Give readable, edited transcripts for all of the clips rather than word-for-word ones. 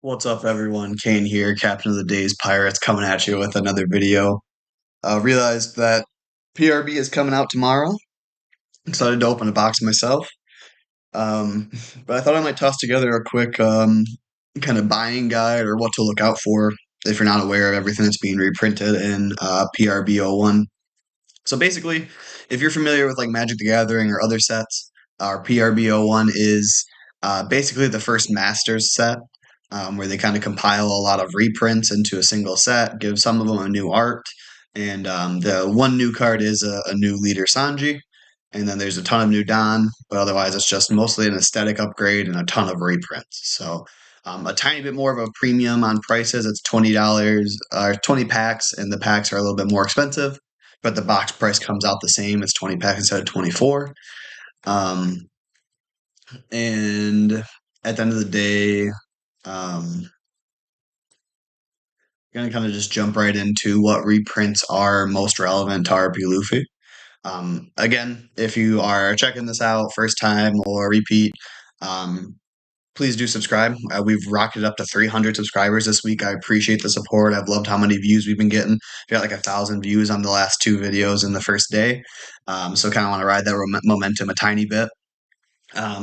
What's up, everyone? Kane here, Captain of the Day's Pirates, coming at you with another video. Realized that PRB is coming out tomorrow. Excited to open a box myself. Um, but I thought I might toss together a quick kind of buying guide or what to look out for if you're not aware of everything that's being reprinted in PRB01. So basically, if you're familiar with like Magic the Gathering or other sets, our PRB01 is basically the first Masters set, where they kind of compile a lot of reprints into a single set, give some of them a new art, and the one new card is a new leader Sanji, and then there's a ton of new Don, but otherwise it's just mostly an aesthetic upgrade and a ton of reprints. So a tiny bit more of a premium on prices. It's $20 or 20 packs, and the packs are a little bit more expensive, but the box price comes out the same. It's 20 packs instead of 24. Um, and at the end of the day, I'm gonna kind of just jump right into what reprints are most relevant to RP Luffy. Again, if you are checking this out first time or repeat, um, please do subscribe. We've rocketed up to 300 subscribers this week. I appreciate the support. I've loved how many views we've been getting. We got like 1,000 views on the last two videos in the first day. So kind of want to ride that momentum a tiny bit.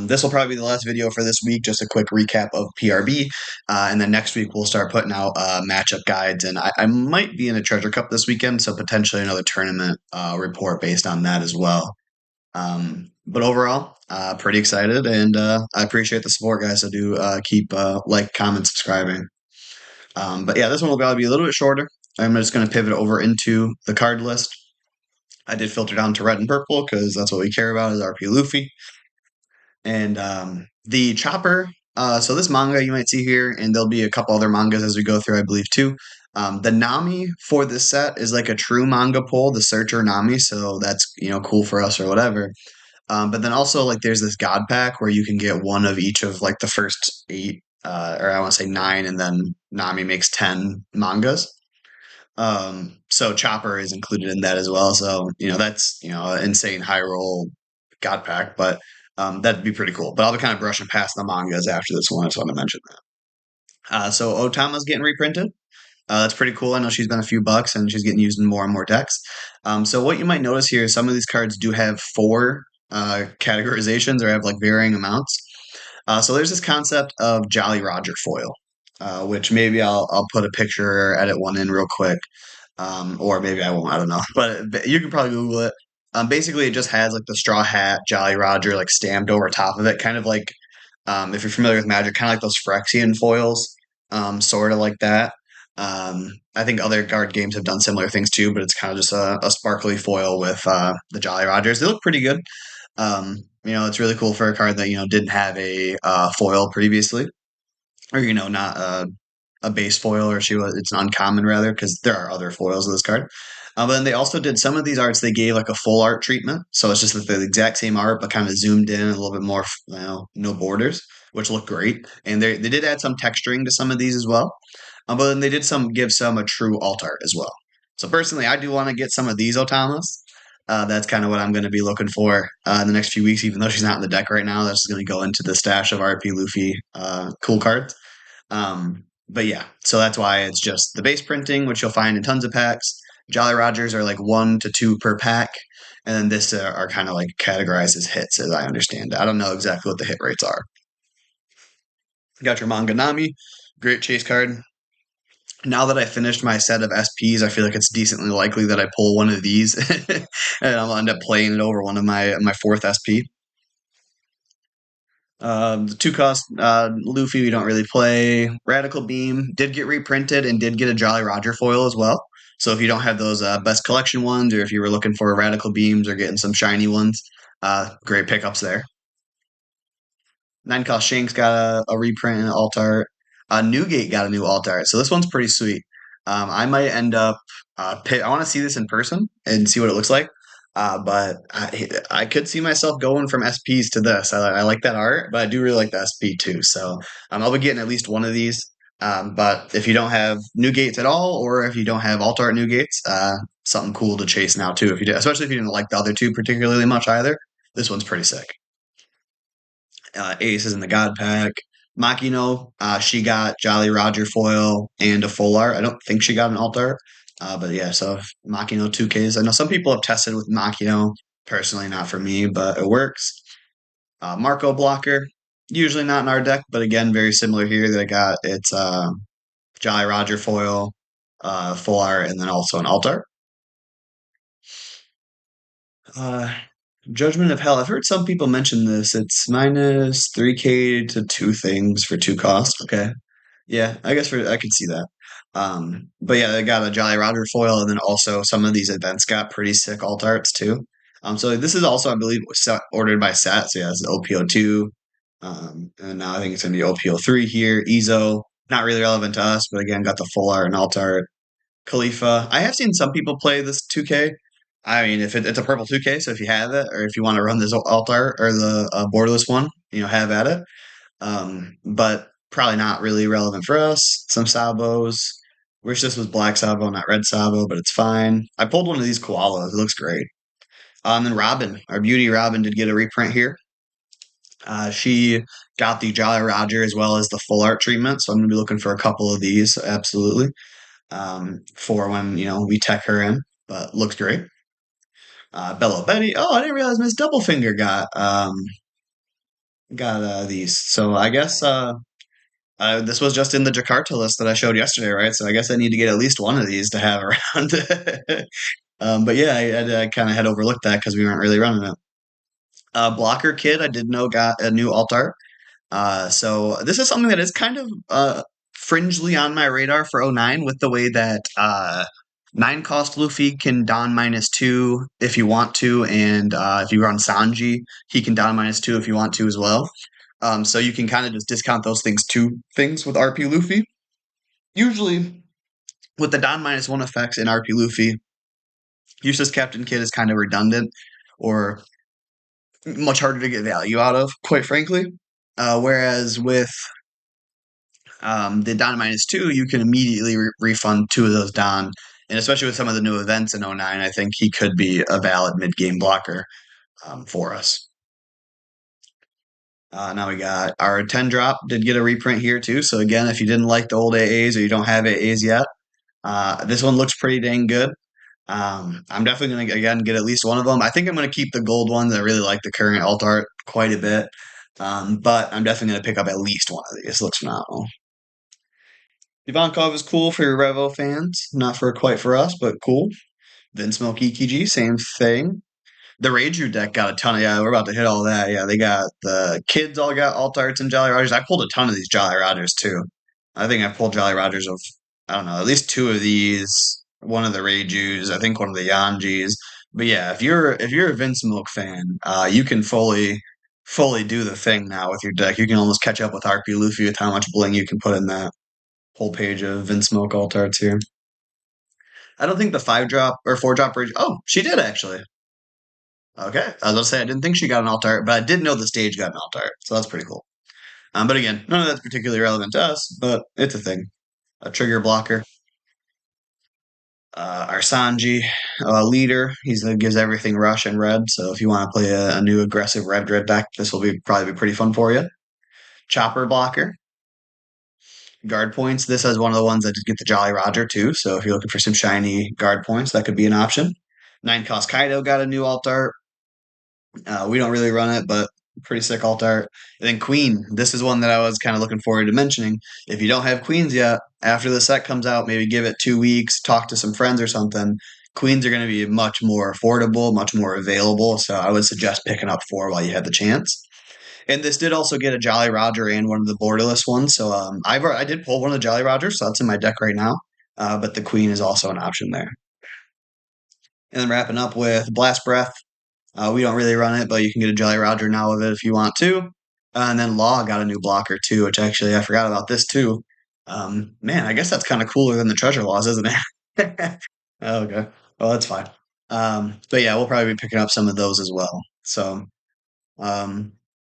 This will probably be the last video for this week, just a quick recap of PRB. And then next week, we'll start putting out matchup guides. And I might be in a Treasure Cup this weekend, so potentially another tournament report based on that as well. But overall, pretty excited, and I appreciate the support, guys. So do keep like, comment, subscribing. But yeah, this one will probably be a little bit shorter. I'm just going to pivot over into the card list. I did filter down to red and purple because that's what we care about is RP Luffy. And the Chopper, so this manga you might see here, and there'll be a couple other mangas as we go through, I believe, too. The Nami for this set is like a true manga pull, the Searcher Nami, so that's, cool for us or whatever. But then also, like, there's this God Pack where you can get one of each of, like, the first eight, or I want to say nine, and then Nami makes 10 mangas. So Chopper is included in that as well. So, that's, an insane high roll God Pack, but that'd be pretty cool. But I'll be kind of brushing past the mangas after this one. I just want to mention that. So Otama's getting reprinted. That's pretty cool. I know she's been a few bucks and she's getting used in more and more decks. So what you might notice here is some of these cards do have four categorizations or have like varying amounts. So there's this concept of Jolly Roger foil, which maybe I'll put a picture or edit one in real quick, or maybe I won't. I don't know, but you can probably Google it. Basically, it just has like the straw hat Jolly Roger like stamped over top of it, kind of like if you're familiar with Magic, kind of like those Phyrexian foils, sort of like that. I think other card games have done similar things too, but it's kind of just a sparkly foil with the Jolly Rogers. They look pretty good. It's really cool for a card that didn't have a foil previously, or not a base foil, or it's an uncommon rather, because there are other foils of this card. But then they also did some of these arts. They gave like a full art treatment, so it's just like the exact same art, but kind of zoomed in a little bit more, no borders, which look great. And they did add some texturing to some of these as well. But then they did give some a true alt art as well. So personally, I do want to get some of these Otamas. That's kind of what I'm going to be looking for in the next few weeks. Even though she's not in the deck right now, that's going to go into the stash of RP Luffy cool cards. But yeah, so that's why it's just the base printing, which you'll find in tons of packs. Jolly Rogers are like 1 to 2 per pack, and then this are kind of like categorized as hits, as I understand it. I don't know exactly what the hit rates are. Got your Manga Nami, great chase card. Now that I finished my set of SPs, I feel like it's decently likely that I pull one of these, and I'll end up playing it over one of my fourth SP. The 2-cost Luffy we don't really play. Radical Beam did get reprinted and did get a Jolly Roger foil as well. So if you don't have those best collection ones, or if you were looking for Radical Beams or getting some shiny ones, great pickups there. 9-cost Shanks got a reprint and alt art. Newgate got a new alt art, so this one's pretty sweet. I might end up. I want to see this in person and see what it looks like. But I could see myself going from SPs to this. I like that art, but I do really like the SP too. So I'll be getting at least one of these. But if you don't have Newgates at all, or if you don't have alt art Newgates, something cool to chase now too. If you especially if you didn't like the other two particularly much either, this one's pretty sick. Ace is in the God Pack. Makino, she got Jolly Roger foil and a full art. I don't think she got an alt art. But yeah, so Makino 2Ks. I know some people have tested with Makino. Personally, not for me, but it works. Marco blocker, usually not in our deck, but again, very similar here that I got. It's Jolly Roger foil, full art, and then also an alt art. Uh, Judgment of Hell. I've heard some people mention this. It's minus 3K to two things for two costs. Okay. Yeah, I guess I could see that. But yeah, they got a Jolly Roger foil, and then also some of these events got pretty sick alt arts too. So this is also, I believe, ordered by Sat. So yeah, it's OPO2. And now I think it's gonna be OPO3 here. Ezo, not really relevant to us, but again, got the full art and alt art. Khalifa. I have seen some people play this 2K. I mean, if it's a purple 2K, so if you have it, or if you want to run this alt art or the borderless one, have at it. But probably not really relevant for us. Some Sabos. Wish this was black Sabo, not red Sabo, but it's fine. I pulled one of these koalas. It looks great. And then Robin, our beauty Robin, did get a reprint here. She got the Jolly Roger as well as the full art treatment, so I'm going to be looking for a couple of these, absolutely, for when we tech her in. But looks great. Bello Betty. Oh, I didn't realize Miss Doublefinger got these. So I guess this was just in the Jakarta list that I showed yesterday, right? So I guess I need to get at least one of these to have around. But yeah, I kind of had overlooked that because we weren't really running it. Blocker Kid, I did know got a new alt art. So this is something that is kind of fringely on my radar for '09 with the way that 9 cost Luffy can don -2 if you want to, and if you run Sanji, he can don -2 if you want to as well. So you can kind of just discount those two things with RP Luffy. Usually, with the don -1 effects in RP Luffy, useless Captain Kid is kind of redundant or much harder to get value out of, quite frankly. Whereas with the Don -2, you can immediately refund 2 of those Don. And especially with some of the new events in '09, I think he could be a valid mid-game blocker for us. Now we got our 10 drop, did get a reprint here too. So again, if you didn't like the old AAs or you don't have AAs yet, this one looks pretty dang good. I'm definitely going to, again, get at least one of them. I think I'm going to keep the gold ones. I really like the current alt art quite a bit. But I'm definitely going to pick up at least one of these. It looks phenomenal. Ivankov is cool for your Revo fans. Not for quite for us, but cool. Vince Milk EKG, same thing. The Raiju deck got a ton of, yeah, we're about to hit all that. Yeah, they got the kids all got alt arts and Jolly Rogers. I pulled a ton of these Jolly Rogers too. I think I pulled Jolly Rogers of, I don't know, at least 2 of these, one of the Raijus, I think one of the Yanjis. But yeah, if you're a Vince Milk fan, you can fully do the thing now with your deck. You can almost catch up with RP Luffy with how much bling you can put in that whole page of Vince Milk alt arts here. I don't think the 5 drop or 4 drop bridge. Oh, she did actually. Okay, I was gonna say I didn't think she got an alt art, but I did know the stage got an alt art, so that's pretty cool. But again, none of that's particularly relevant to us, but it's a thing. A trigger blocker. Our Sanji leader, gives everything rush and red. So if you want to play a new aggressive red deck, this will probably be pretty fun for you. Chopper blocker. Guard points. This has one of the ones that did get the Jolly Roger too. So if you're looking for some shiny guard points, that could be an option. 9 cost Kaido got a new alt art. We don't really run it, but pretty sick alt art. And then Queen. This is one that I was kind of looking forward to mentioning. If you don't have Queens yet, after the set comes out, maybe give it 2 weeks, talk to some friends or something. Queens are going to be much more affordable, much more available. So I would suggest picking up 4 while you have the chance. And this did also get a Jolly Roger and one of the borderless ones. So I did pull one of the Jolly Rogers, so that's in my deck right now. But the Queen is also an option there. And then wrapping up with Blast Breath. We don't really run it, but you can get a Jolly Roger now with it if you want to. And then Law got a new blocker too, which actually I forgot about this too. Man, I guess that's kind of cooler than the treasure laws, isn't it? Okay, well that's fine. But yeah, we'll probably be picking up some of those as well. So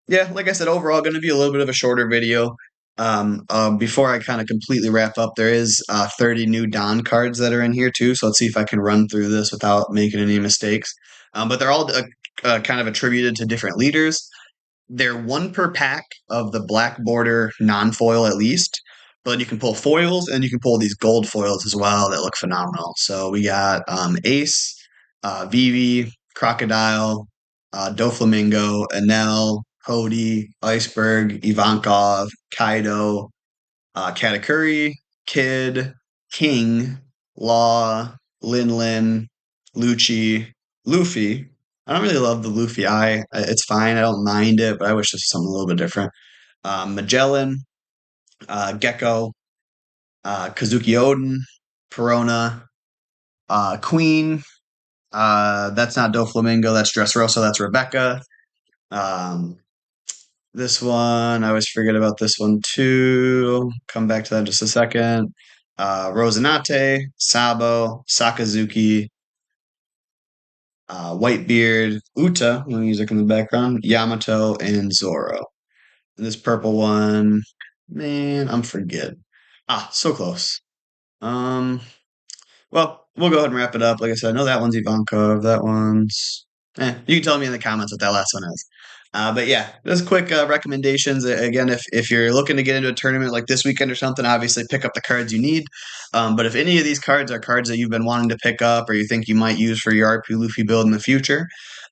yeah, like I said, overall going to be a little bit of a shorter video. Before I kind of completely wrap up, there is 30 new Don cards that are in here too. So let's see if I can run through this without making any mistakes. But they're all kind of attributed to different leaders. they're one per pack of the black border non-foil at least, but you can pull foils and you can pull these gold foils as well that look phenomenal. So we got Ace, Vivi, Crocodile, Doflamingo, Enel, Cody, Iceberg, Ivankov, Kaido, Katakuri, Kid, King, Law, Lin, Lucci, Luffy. I don't really love the Luffy eye. It's fine. I don't mind it, but I wish this was something a little bit different. Magellan, Gecko, Kazuki Odin, Perona, Queen. That's not Doflamingo. That's Dressrosa. That's Rebecca. Um, This one, I always forget about this one too. Come back to that in just a second. Rosinante, Sabo, Sakazuki, Whitebeard, Uta, music in the background, Yamato, and Zoro. And this purple one, man, I'm forgetting. So close. Um, well, we'll go ahead and wrap it up. Like I said, I know that one's Ivankov. That one's. You can tell me in the comments what that last one is. But yeah, just quick recommendations. Again, if you're looking to get into a tournament like this weekend or something, obviously pick up the cards you need. But if any of these cards are cards that you've been wanting to pick up or you think you might use for your RP Luffy build in the future,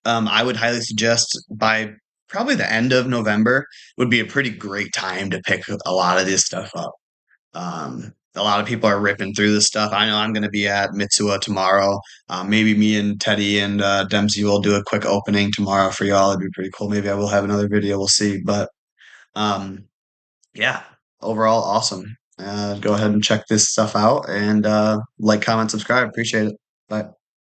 I would highly suggest by probably the end of November would be a pretty great time to pick a lot of this stuff up. A lot of people are ripping through this stuff. I know I'm going to be at Mitsuwa tomorrow. Maybe me and Teddy and Dempsey will do a quick opening tomorrow for y'all. It'd be pretty cool. Maybe I will have another video. We'll see. But um, yeah, overall, awesome. Go ahead and check this stuff out and like, comment, subscribe. Appreciate it. Bye.